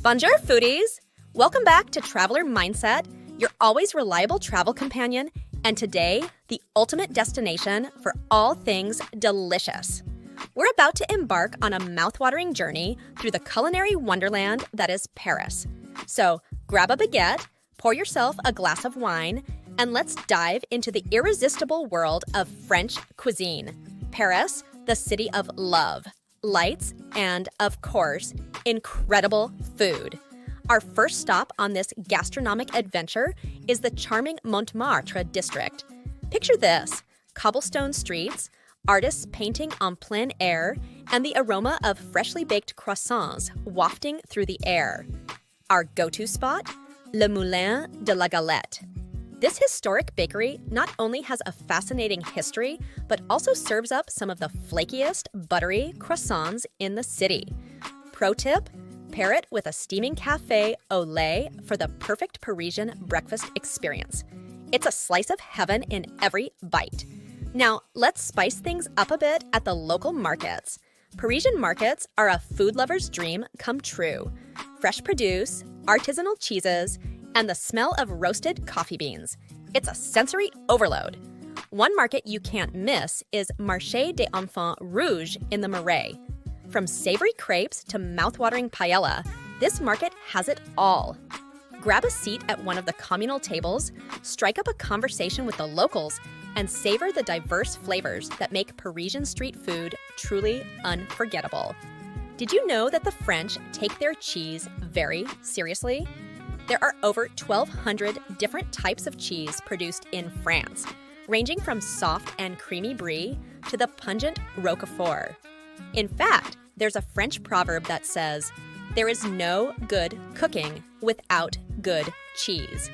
Bonjour, foodies! Welcome back to Traveler Mindset, your always reliable travel companion, and today, the ultimate destination for all things delicious. We're about to embark on a mouthwatering journey through the culinary wonderland that is Paris. So grab a baguette, pour yourself a glass of wine, and let's dive into the irresistible world of French cuisine. Paris, the city of love, lights, and, of course, incredible food. Our first stop on this gastronomic adventure is the charming Montmartre district. Picture this: cobblestone streets, artists painting en plein air, and the aroma of freshly baked croissants wafting through the air. Our go-to spot? Le Moulin de la Galette. This historic bakery not only has a fascinating history, but also serves up some of the flakiest, buttery croissants in the city. Pro tip: pair it with a steaming café au lait for the perfect Parisian breakfast experience. It's a slice of heaven in every bite. Now, let's spice things up a bit at the local markets. Parisian markets are a food lover's dream come true. Fresh produce, artisanal cheeses, and the smell of roasted coffee beans. It's a sensory overload. One market you can't miss is Marché des Enfants Rouges in the Marais. From savory crepes to mouthwatering paella, this market has it all. Grab a seat at one of the communal tables, strike up a conversation with the locals, and savor the diverse flavors that make Parisian street food truly unforgettable. Did you know that the French take their cheese very seriously? There are over 1,200 different types of cheese produced in France, ranging from soft and creamy brie to the pungent Roquefort. In fact, there's a French proverb that says, "There is no good cooking without good cheese."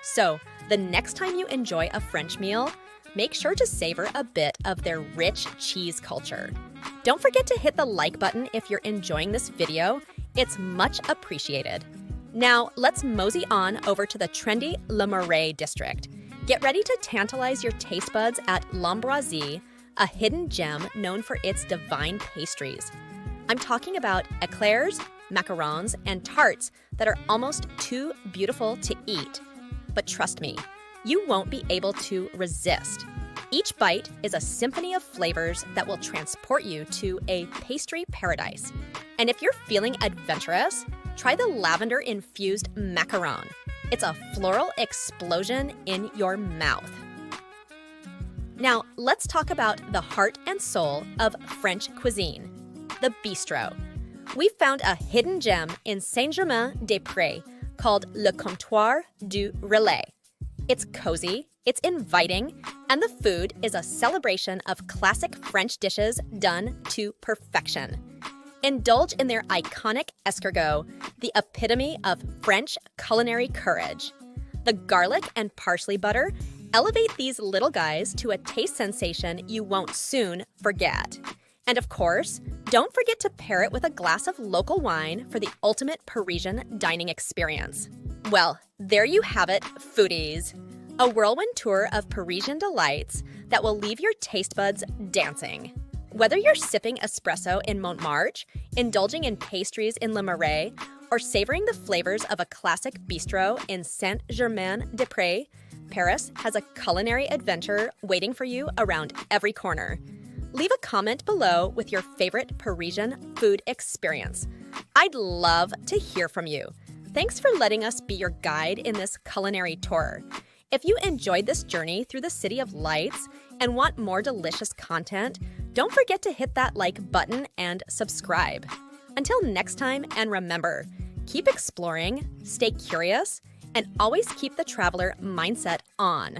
So, the next time you enjoy a French meal, make sure to savor a bit of their rich cheese culture. Don't forget to hit the like button if you're enjoying this video. It's much appreciated. Now, let's mosey on over to the trendy Le Marais district. Get ready to tantalize your taste buds at L'Ambroisie, a hidden gem known for its divine pastries. I'm talking about eclairs, macarons, and tarts that are almost too beautiful to eat. But trust me, you won't be able to resist. Each bite is a symphony of flavors that will transport you to a pastry paradise. And if you're feeling adventurous, try the lavender-infused macaron. It's a floral explosion in your mouth. Now, let's talk about the heart and soul of French cuisine, the bistro. We found a hidden gem in Saint-Germain-des-Prés called Le Comptoir du Relais. It's cozy, it's inviting, and the food is a celebration of classic French dishes done to perfection. Indulge in their iconic escargot, the epitome of French culinary courage. The garlic and parsley butter elevate these little guys to a taste sensation you won't soon forget. And of course, don't forget to pair it with a glass of local wine for the ultimate Parisian dining experience. Well, there you have it, foodies. A whirlwind tour of Parisian delights that will leave your taste buds dancing. Whether you're sipping espresso in Montmartre, indulging in pastries in Le Marais, or savoring the flavors of a classic bistro in Saint-Germain-des-Prés, Paris has a culinary adventure waiting for you around every corner. Leave a comment below with your favorite Parisian food experience. I'd love to hear from you. Thanks for letting us be your guide in this culinary tour. If you enjoyed this journey through the City of Lights and want more delicious content, don't forget to hit that like button and subscribe. Until next time, and remember, keep exploring, stay curious, and always keep the traveler mindset on.